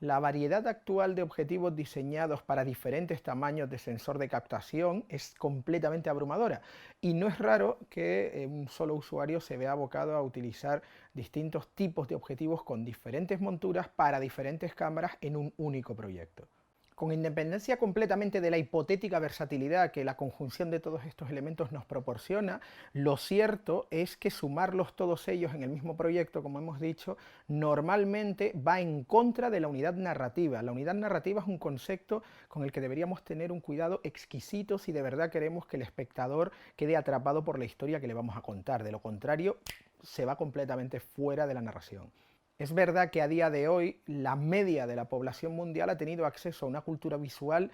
La variedad actual de objetivos diseñados para diferentes tamaños de sensor de captación es completamente abrumadora y no es raro que un solo usuario se vea abocado a utilizar distintos tipos de objetivos con diferentes monturas para diferentes cámaras en un único proyecto. Con independencia completamente de la hipotética versatilidad que la conjunción de todos estos elementos nos proporciona, lo cierto es que sumarlos todos ellos en el mismo proyecto, como hemos dicho, normalmente va en contra de la unidad narrativa. La unidad narrativa es un concepto con el que deberíamos tener un cuidado exquisito si de verdad queremos que el espectador quede atrapado por la historia que le vamos a contar. De lo contrario, se va completamente fuera de la narración. Es verdad que a día de hoy la media de la población mundial ha tenido acceso a una cultura visual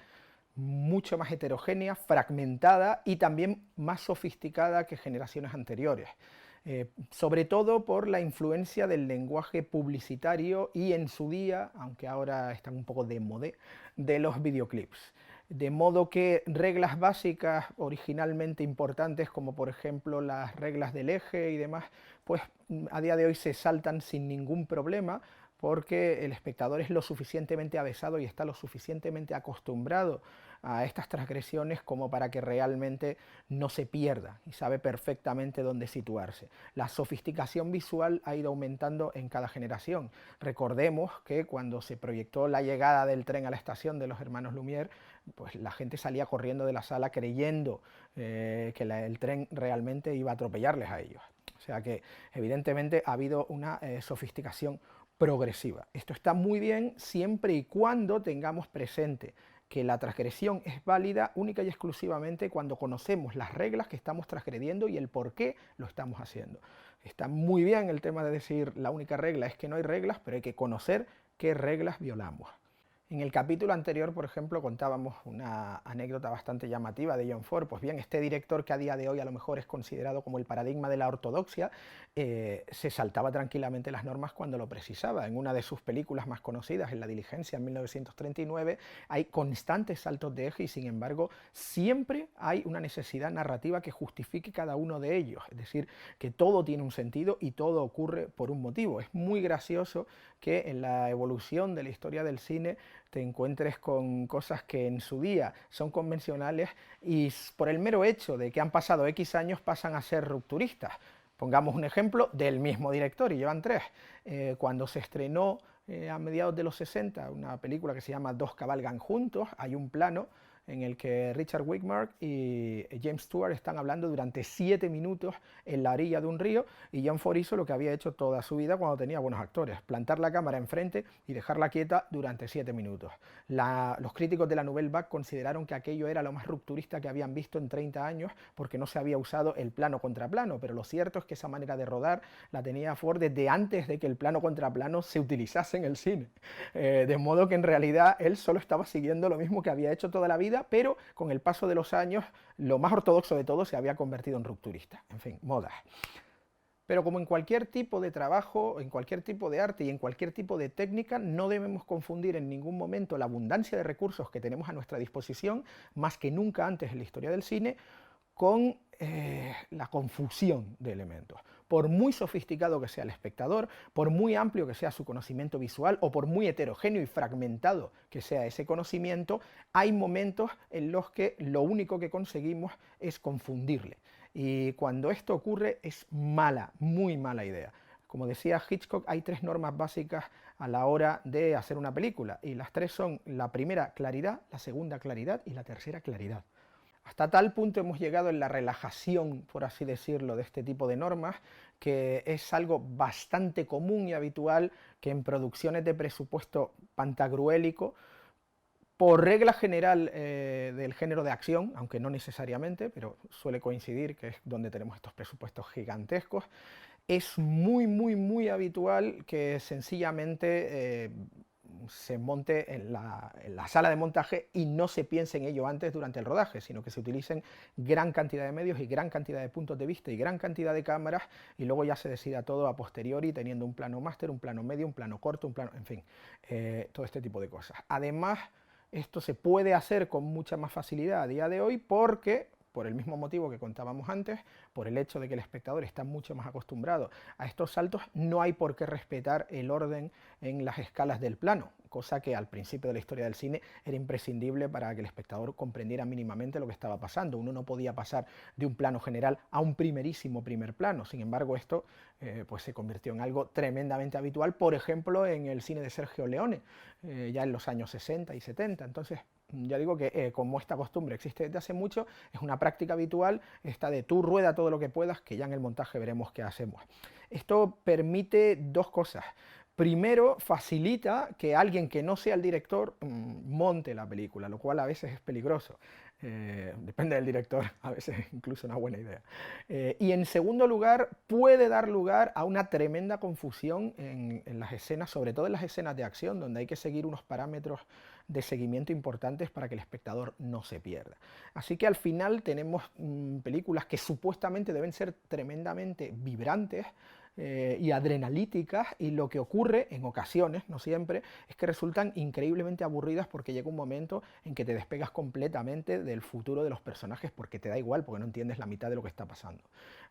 mucho más heterogénea, fragmentada y también más sofisticada que generaciones anteriores. Sobre todo por la influencia del lenguaje publicitario y en su día, aunque ahora están un poco de modé, de los videoclips. De modo que reglas básicas originalmente importantes, como por ejemplo las reglas del eje y demás, pues a día de hoy se saltan sin ningún problema, porque el espectador es lo suficientemente avesado y está lo suficientemente acostumbrado a estas transgresiones como para que realmente no se pierda y sabe perfectamente dónde situarse. La sofisticación visual ha ido aumentando en cada generación. Recordemos que cuando se proyectó la llegada del tren a la estación de los hermanos Lumière, pues la gente salía corriendo de la sala creyendo que el tren realmente iba a atropellarles a ellos. O sea que evidentemente ha habido una sofisticación progresiva. Esto está muy bien siempre y cuando tengamos presente que la transgresión es válida única y exclusivamente cuando conocemos las reglas que estamos transgrediendo y el por qué lo estamos haciendo. Está muy bien el tema de decir la única regla es que no hay reglas, pero hay que conocer qué reglas violamos. En el capítulo anterior, por ejemplo, contábamos una anécdota bastante llamativa de John Ford. Pues bien, este director, que a día de hoy a lo mejor es considerado como el paradigma de la ortodoxia, se saltaba tranquilamente las normas cuando lo precisaba. En una de sus películas más conocidas, en La Diligencia, en 1939, hay constantes saltos de eje y, sin embargo, siempre hay una necesidad narrativa que justifique cada uno de ellos. Es decir, que todo tiene un sentido y todo ocurre por un motivo. Es muy gracioso que en la evolución de la historia del cine te encuentres con cosas que en su día son convencionales y por el mero hecho de que han pasado X años pasan a ser rupturistas. Pongamos un ejemplo del mismo director, y llevan tres. Cuando se estrenó a mediados de los 60 una película que se llama Dos cabalgan juntos, hay un plano en el que Richard Widmark y James Stewart están hablando durante 7 minutos en la orilla de un río, y John Ford hizo lo que había hecho toda su vida cuando tenía buenos actores: plantar la cámara enfrente y dejarla quieta durante 7 minutos. Los críticos de la Nouvelle Vague consideraron que aquello era lo más rupturista que habían visto en 30 años porque no se había usado el plano contra plano, pero lo cierto es que esa manera de rodar la tenía Ford desde antes de que el plano contra plano se utilizase en el cine. De modo que en realidad él solo estaba siguiendo lo mismo que había hecho toda la vida, pero con el paso de los años lo más ortodoxo de todo se había convertido en rupturista. En fin, modas. Pero como en cualquier tipo de trabajo, en cualquier tipo de arte y en cualquier tipo de técnica, no debemos confundir en ningún momento la abundancia de recursos que tenemos a nuestra disposición, más que nunca antes en la historia del cine, con la confusión de elementos. Por muy sofisticado que sea el espectador, por muy amplio que sea su conocimiento visual o por muy heterogéneo y fragmentado que sea ese conocimiento, hay momentos en los que lo único que conseguimos es confundirle. Y cuando esto ocurre es mala, muy mala idea. Como decía Hitchcock, hay 3 normas básicas a la hora de hacer una película, y las 3 son: la primera, claridad; la segunda, claridad; y la tercera, claridad. Hasta tal punto hemos llegado en la relajación, por así decirlo, de este tipo de normas, que es algo bastante común y habitual que en producciones de presupuesto pantagruélico, por regla general del género de acción, aunque no necesariamente, pero suele coincidir que es donde tenemos estos presupuestos gigantescos, es muy habitual que sencillamente se monte en la sala de montaje y no se piense en ello antes durante el rodaje, sino que se utilicen gran cantidad de medios y gran cantidad de puntos de vista y gran cantidad de cámaras, y luego ya se decida todo a posteriori, teniendo un plano máster, un plano medio, un plano corto, un plano, en fin, todo este tipo de cosas. Además, esto se puede hacer con mucha más facilidad a día de hoy porque por el mismo motivo que contábamos antes, por el hecho de que el espectador está mucho más acostumbrado a estos saltos, no hay por qué respetar el orden en las escalas del plano, cosa que al principio de la historia del cine era imprescindible para que el espectador comprendiera mínimamente lo que estaba pasando. Uno no podía pasar de un plano general a un primerísimo primer plano. Sin embargo, esto pues se convirtió en algo tremendamente habitual, por ejemplo, en el cine de Sergio Leone, ya en los años 60 y 70. Entonces, ya digo que como esta costumbre existe desde hace mucho, es una práctica habitual esta de tú rueda todo lo que puedas, que ya en el montaje veremos qué hacemos. Esto permite dos cosas. Primero, facilita que alguien que no sea el director monte la película, lo cual a veces es peligroso. Depende del director, a veces es incluso una buena idea. Y en segundo lugar, puede dar lugar a una tremenda confusión en las escenas, sobre todo en las escenas de acción, donde hay que seguir unos parámetros de seguimiento importantes para que el espectador no se pierda. Así que al final tenemos películas que supuestamente deben ser tremendamente vibrantes, y adrenalíticas, y lo que ocurre en ocasiones, no siempre, es que resultan increíblemente aburridas porque llega un momento en que te despegas completamente del futuro de los personajes porque te da igual, porque no entiendes la mitad de lo que está pasando.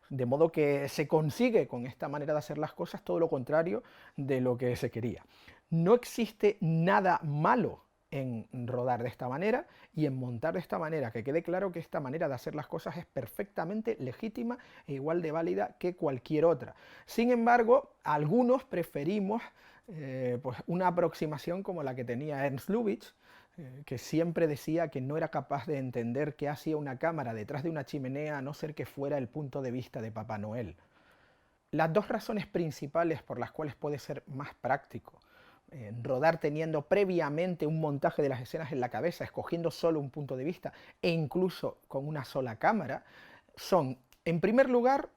De modo que se consigue con esta manera de hacer las cosas todo lo contrario de lo que se quería. No existe nada malo en rodar de esta manera y en montar de esta manera, que quede claro que esta manera de hacer las cosas es perfectamente legítima e igual de válida que cualquier otra. Sin embargo, algunos preferimos pues una aproximación como la que tenía Ernst Lubitsch, que siempre decía que no era capaz de entender qué hacía una cámara detrás de una chimenea a no ser que fuera el punto de vista de Papá Noel. Las dos razones principales por las cuales puede ser más práctico rodar teniendo previamente un montaje de las escenas en la cabeza, escogiendo solo un punto de vista e incluso con una sola cámara, son, en primer lugar,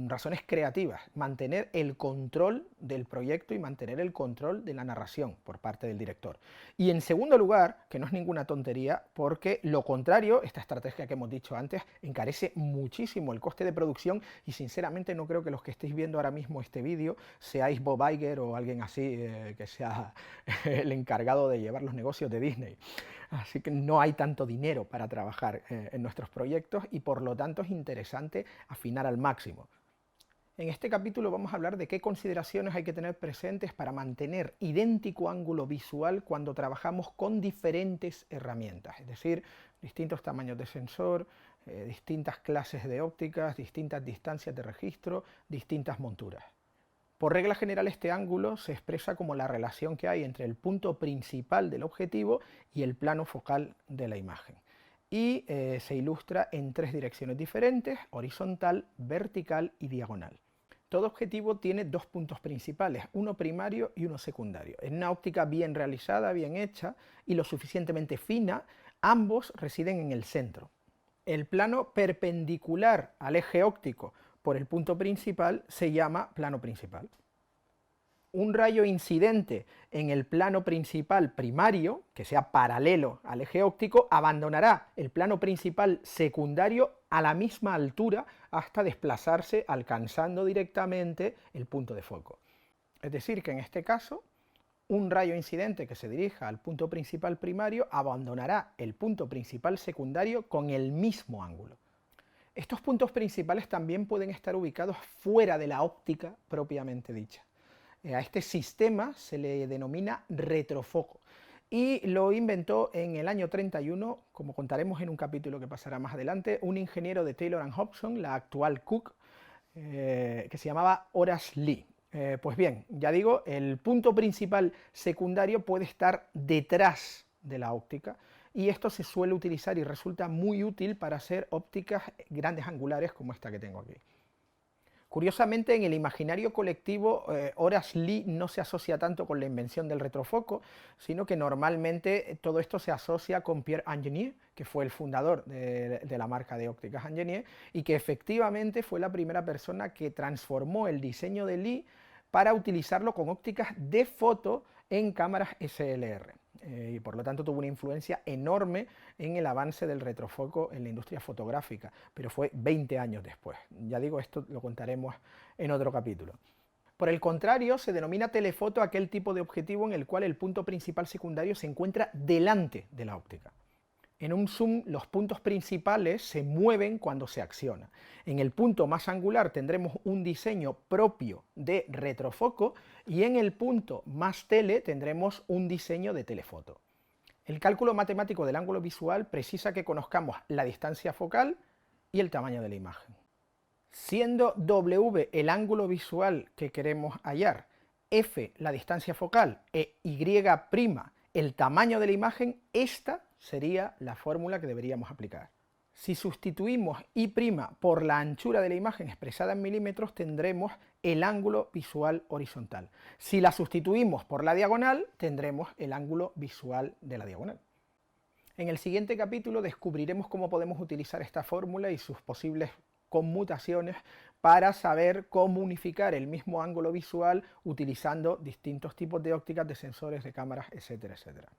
razones creativas, mantener el control del proyecto y mantener el control de la narración por parte del director. Y en segundo lugar, que no es ninguna tontería, porque lo contrario, esta estrategia que hemos dicho antes, encarece muchísimo el coste de producción y sinceramente no creo que los que estéis viendo ahora mismo este vídeo seáis Bob Iger o alguien así que sea el encargado de llevar los negocios de Disney. Así que no hay tanto dinero para trabajar en nuestros proyectos y por lo tanto es interesante afinar al máximo. En este capítulo vamos a hablar de qué consideraciones hay que tener presentes para mantener idéntico ángulo visual cuando trabajamos con diferentes herramientas, es decir, distintos tamaños de sensor, distintas clases de ópticas, distintas distancias de registro, distintas monturas. Por regla general, este ángulo se expresa como la relación que hay entre el punto principal del objetivo y el plano focal de la imagen. Y se ilustra en tres direcciones diferentes: horizontal, vertical y diagonal. Todo objetivo tiene dos puntos principales, uno primario y uno secundario. En una óptica bien realizada, bien hecha y lo suficientemente fina, ambos residen en el centro. El plano perpendicular al eje óptico por el punto principal se llama plano principal. Un rayo incidente en el plano principal primario, que sea paralelo al eje óptico, abandonará el plano principal secundario a la misma altura hasta desplazarse alcanzando directamente el punto de foco. Es decir, que en este caso, un rayo incidente que se dirija al punto principal primario abandonará el punto principal secundario con el mismo ángulo. Estos puntos principales también pueden estar ubicados fuera de la óptica propiamente dicha. A este sistema se le denomina retrofoco y lo inventó en el año 31, como contaremos en un capítulo que pasará más adelante, un ingeniero de Taylor & Hobson, la actual Cooke, que se llamaba Horace Lee. Pues bien, ya digo, el punto principal secundario puede estar detrás de la óptica y esto se suele utilizar y resulta muy útil para hacer ópticas grandes angulares como esta que tengo aquí. Curiosamente, en el imaginario colectivo, Horace Lee no se asocia tanto con la invención del retrofoco, sino que normalmente todo esto se asocia con Pierre Ingenieux, que fue el fundador de la marca de ópticas Ingenieux, y que efectivamente fue la primera persona que transformó el diseño de Lee para utilizarlo con ópticas de foto en cámaras SLR. Y por lo tanto tuvo una influencia enorme en el avance del retrofoco en la industria fotográfica, pero fue 20 años después. Ya digo, esto lo contaremos en otro capítulo. Por el contrario, se denomina telefoto aquel tipo de objetivo en el cual el punto principal secundario se encuentra delante de la óptica. En un zoom los puntos principales se mueven cuando se acciona. En el punto más angular tendremos un diseño propio de retrofoco y en el punto más tele tendremos un diseño de telefoto. El cálculo matemático del ángulo visual precisa que conozcamos la distancia focal y el tamaño de la imagen. Siendo W el ángulo visual que queremos hallar, F la distancia focal e Y' el tamaño de la imagen, esta sería la fórmula que deberíamos aplicar. Si sustituimos Y' por la anchura de la imagen expresada en milímetros, tendremos el ángulo visual horizontal. Si la sustituimos por la diagonal, tendremos el ángulo visual de la diagonal. En el siguiente capítulo descubriremos cómo podemos utilizar esta fórmula y sus posibles conmutaciones para saber cómo unificar el mismo ángulo visual utilizando distintos tipos de ópticas, de sensores, de cámaras, etcétera, etcétera.